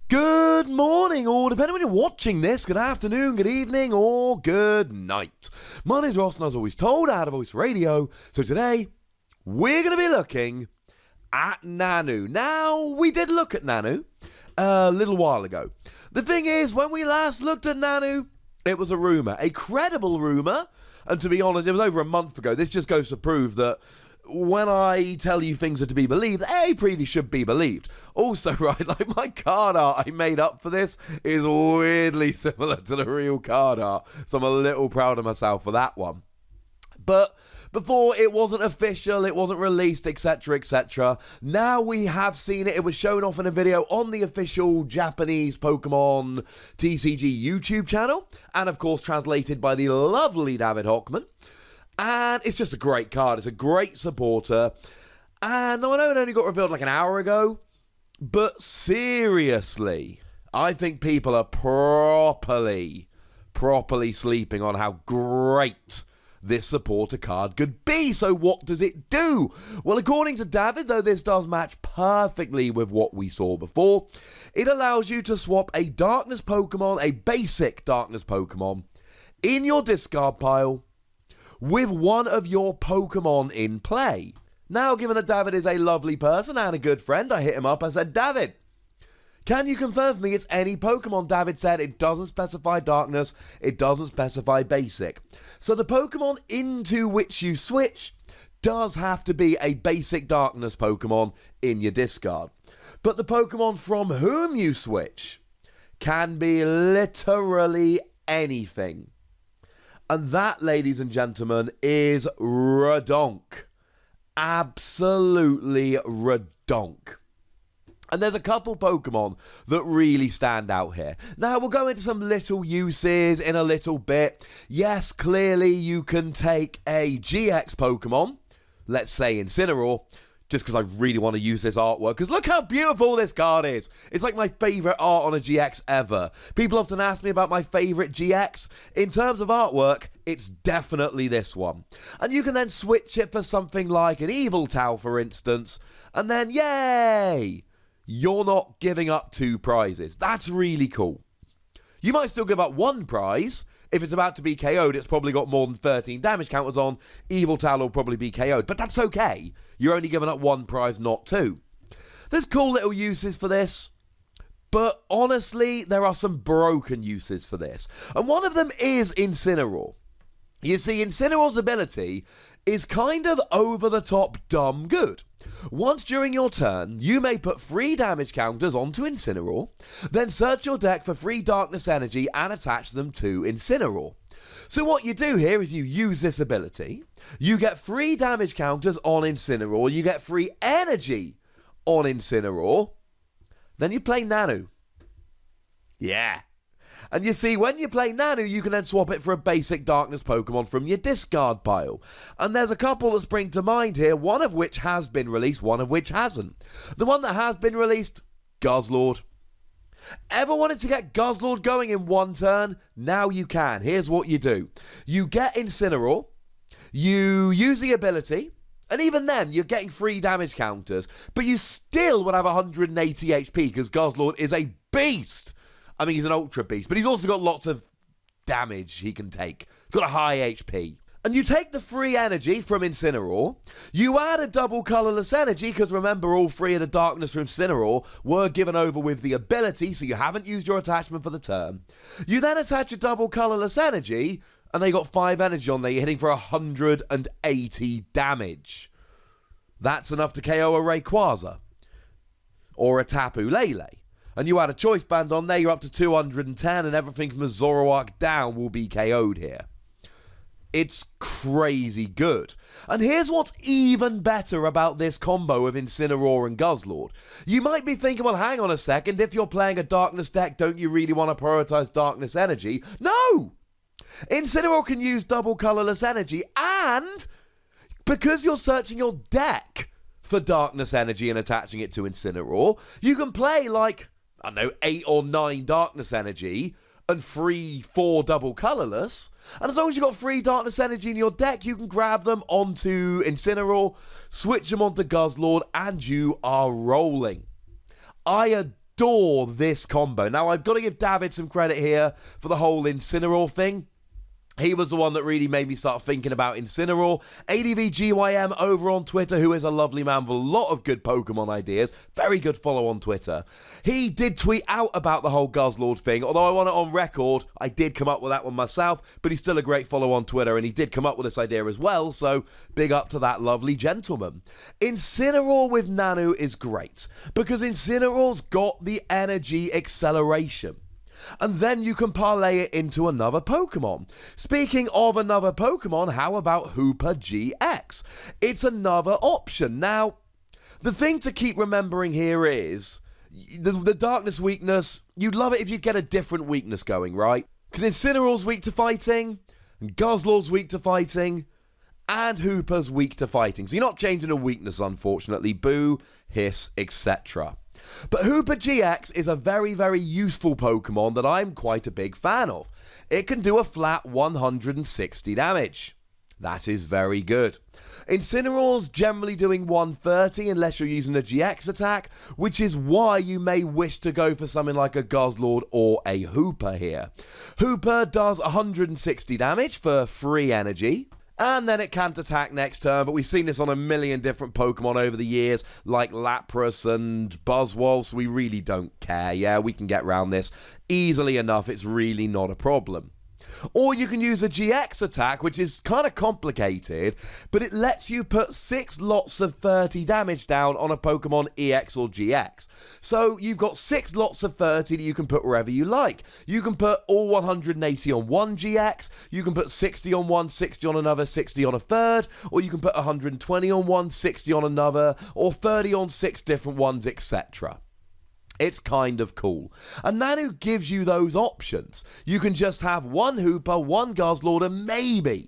Good morning, or depending when you're watching this, good afternoon, good evening, or good night. My name's Ross, and as always told, out of Voice Radio. So today, we're going to be looking at Nanu. Now, we did look at Nanu a little while ago. The thing is, when we last looked at Nanu, it was a rumour, a credible rumour, and to be honest, it was over a month ago. This just goes to prove that when I tell you things are to be believed, they pretty should be believed. Also, right, like my card art I made up for this is weirdly similar to the real card art, so I'm a little proud of myself for that one. But before, it wasn't official, it wasn't released, etc, etc. Now we have seen it. It was shown off in a video on the official Japanese Pokemon TCG YouTube channel, and of course translated by the lovely David Hochmann. And it's just a great card. It's a great supporter. And I know it only got revealed like an hour ago, but seriously, I think people are properly sleeping on how great this supporter card could be. So what does it do? Well, according to David, though this does match perfectly with what we saw before, it allows you to swap a Darkness Pokemon, a basic Darkness Pokemon, in your discard pile with one of your Pokemon in play. Now, given that David is a lovely person and a good friend, I hit him up. I said, David, can you confirm for me it's any Pokemon? David said it doesn't specify Darkness, it doesn't specify Basic. So the Pokemon into which you switch does have to be a basic Darkness Pokemon in your discard. But the Pokemon from whom you switch can be literally anything. And that, ladies and gentlemen, is redonk. Absolutely redonk. And there's a couple Pokemon that really stand out here. Now, we'll go into some little uses in a little bit. Yes, clearly you can take a GX Pokemon, let's say Incineroar, just because I really want to use this artwork, because look how beautiful this card is. It's like my favourite art on a GX ever. People often ask me about my favourite GX. In terms of artwork, it's definitely this one. And you can then switch it for something like an Yveltal, for instance, and then, yay! You're not giving up 2 prizes. That's really cool. You might still give up 1 prize. If it's about to be KO'd, it's probably got more than 13 damage counters on. Yveltal will probably be KO'd, but that's okay. You're only giving up 1 prize, not 2. There's cool little uses for this, but honestly, there are some broken uses for this. And one of them is Incineroar. You see, Incineroar's ability is kind of over-the-top dumb good. Once during your turn, you may put 3 damage counters onto Incineroar, then search your deck for 3 Darkness Energy and attach them to Incineroar. So what you do here is you use this ability, you get 3 damage counters on Incineroar, you get 3 energy on Incineroar, then you play Nanu. Yeah. And you see, when you play Nanu, you can then swap it for a basic Darkness Pokemon from your discard pile. And there's a couple that spring to mind here, one of which has been released, one of which hasn't. The one that has been released, Guzzlord. Ever wanted to get Guzzlord going in 1 turn? Now you can. Here's what you do. You get Incineroar, you use the ability, and even then, you're getting 3 damage counters, but you still would have 180 HP because Guzzlord is a beast. I mean, he's an ultra beast, but he's also got lots of damage he can take. Got a high HP. And you take the free energy from Incineroar, you add a double colourless energy, because remember, all 3 of the Darkness from Incineroar were given over with the ability, so you haven't used your attachment for the turn. You then attach a double colourless energy, and they got 5 energy on there, you're hitting for 180 damage. That's enough to KO a Rayquaza. Or a Tapu Lele. And you add a Choice Band on there, you're up to 210, and everything from the Zoroark down will be KO'd here. It's crazy good. And here's what's even better about this combo of Incineroar and Guzzlord. You might be thinking, well, hang on a second, if you're playing a Darkness deck, don't you really want to prioritize Darkness Energy? No! Incineroar can use double colourless energy, and because you're searching your deck for Darkness Energy and attaching it to Incineroar, you can play like, I don't know, 8 or 9 Darkness Energy and 3-4 double colourless. And as long as you've got 3 Darkness Energy in your deck, you can grab them onto Incineroar, switch them onto Guzzlord, and you are rolling. I adore this combo. Now, I've got to give David some credit here for the whole Incineroar thing. He was the one that really made me start thinking about Incineroar. ADVGYM over on Twitter, who is a lovely man with a lot of good Pokemon ideas. Very good follow on Twitter. He did tweet out about the whole Guzzlord thing, although I want it on record. I did come up with that one myself, but he's still a great follow on Twitter, and he did come up with this idea as well, so big up to that lovely gentleman. Incineroar with Nanu is great, because Incineroar's got the energy acceleration. And then you can parlay it into another Pokemon. Speaking of another Pokemon, how about Hoopa GX? It's another option. Now, the thing to keep remembering here is the darkness weakness. You'd love it if you get a different weakness going, right? Because Incineroar's weak to fighting, and Guzzlord's weak to fighting, and Hoopa's weak to fighting. So you're not changing a weakness, unfortunately. Boo, hiss, etc. But Hoopa GX is a very, very useful Pokemon that I'm quite a big fan of. It can do a flat 160 damage. That is very good. Incineroar's generally doing 130 unless you're using a GX attack, which is why you may wish to go for something like a Guzzlord or a Hoopa here. Hoopa does 160 damage for free energy. And then it can't attack next turn, but we've seen this on a million different Pokemon over the years, like Lapras and Buzzwole, so we really don't care. Yeah, we can get around this easily enough. It's really not a problem. Or you can use a GX attack, which is kind of complicated, but it lets you put 6 lots of 30 damage down on a Pokemon EX or GX. So you've got 6 lots of 30 that you can put wherever you like. You can put all 180 on one GX, you can put 60 on one, 60 on another, 60 on a third, or you can put 120 on one, 60 on another, or 30 on 6 different ones, etc. It's kind of cool. And Nanu gives you those options. You can just have one Hoopa, one Guzzlord, and maybe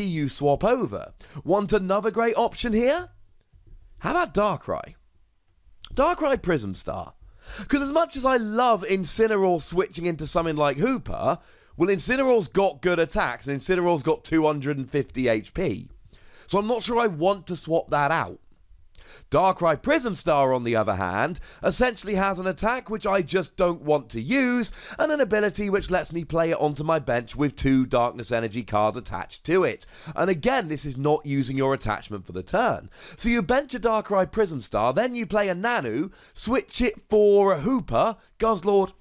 you swap over. Want another great option here? How about Darkrai? Darkrai Prism Star. Because as much as I love Incineroar switching into something like Hoopa, well, Incineroar's got good attacks, and Incineroar's got 250 HP. So I'm not sure I want to swap that out. Darkrai Prism Star, on the other hand, essentially has an attack which I just don't want to use, and an ability which lets me play it onto my bench with 2 Darkness Energy cards attached to it. And again, this is not using your attachment for the turn. So you bench a Darkrai Prism Star, then you play a Nanu, switch it for a Hoopa, Guzzlord,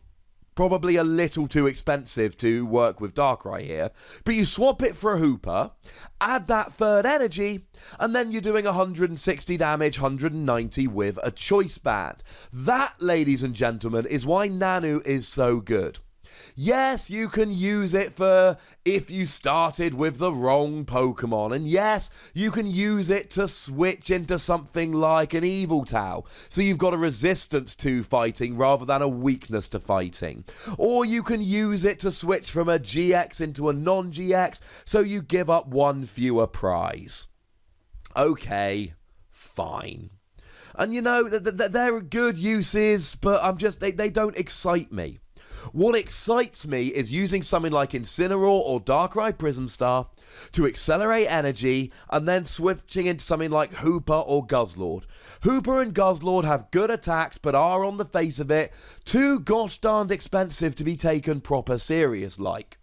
probably a little too expensive to work with Darkrai here, but you swap it for a Hoopa, add that third energy, and then you're doing 160 damage, 190 with a choice band. That, ladies and gentlemen, is why Nanu is so good. Yes, you can use it for if you started with the wrong Pokemon. And yes, you can use it to switch into something like an Eviltau. So you've got a resistance to fighting rather than a weakness to fighting. Or you can use it to switch from a GX into a non-GX, so you give up 1 fewer prize. Okay, fine. And you know, they're good uses, but they don't excite me. What excites me is using something like Incineroar or Darkrai Prism Star to accelerate energy, and then switching into something like Hoopa or Guzzlord. Hoopa and Guzzlord have good attacks, but are, on the face of it, too gosh darned expensive to be taken proper serious like.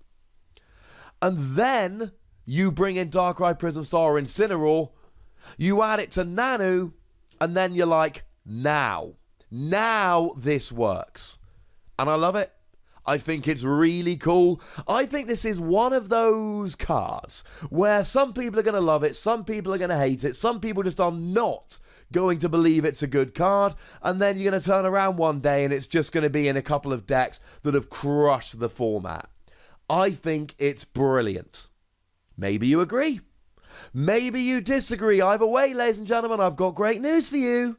And then you bring in Darkrai Prism Star or Incineroar, you add it to Nanu, and then you're like, now this works. And I love it. I think it's really cool. I think this is one of those cards where some people are going to love it, some people are going to hate it, some people just are not going to believe it's a good card, and then you're going to turn around one day and it's just going to be in a couple of decks that have crushed the format. I think it's brilliant. Maybe you agree. Maybe you disagree. Either way, ladies and gentlemen, I've got great news for you.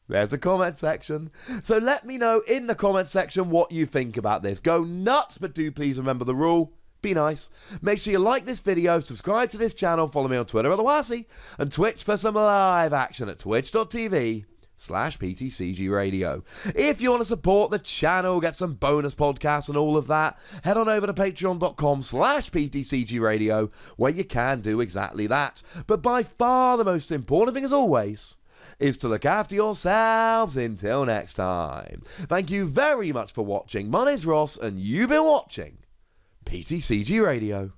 There's a comment section. So let me know in the comment section what you think about this. Go nuts, but do please remember the rule. Be nice. Make sure you like this video, subscribe to this channel, follow me on Twitter at Lawasi, and Twitch for some live action at twitch.tv/PTCGRadio. If you want to support the channel, get some bonus podcasts and all of that, head on over to patreon.com/PTCGRadio, where you can do exactly that. But by far the most important thing, as always, is to look after yourselves until next time. Thank you very much for watching. My name's Ross, and you've been watching PTCG Radio.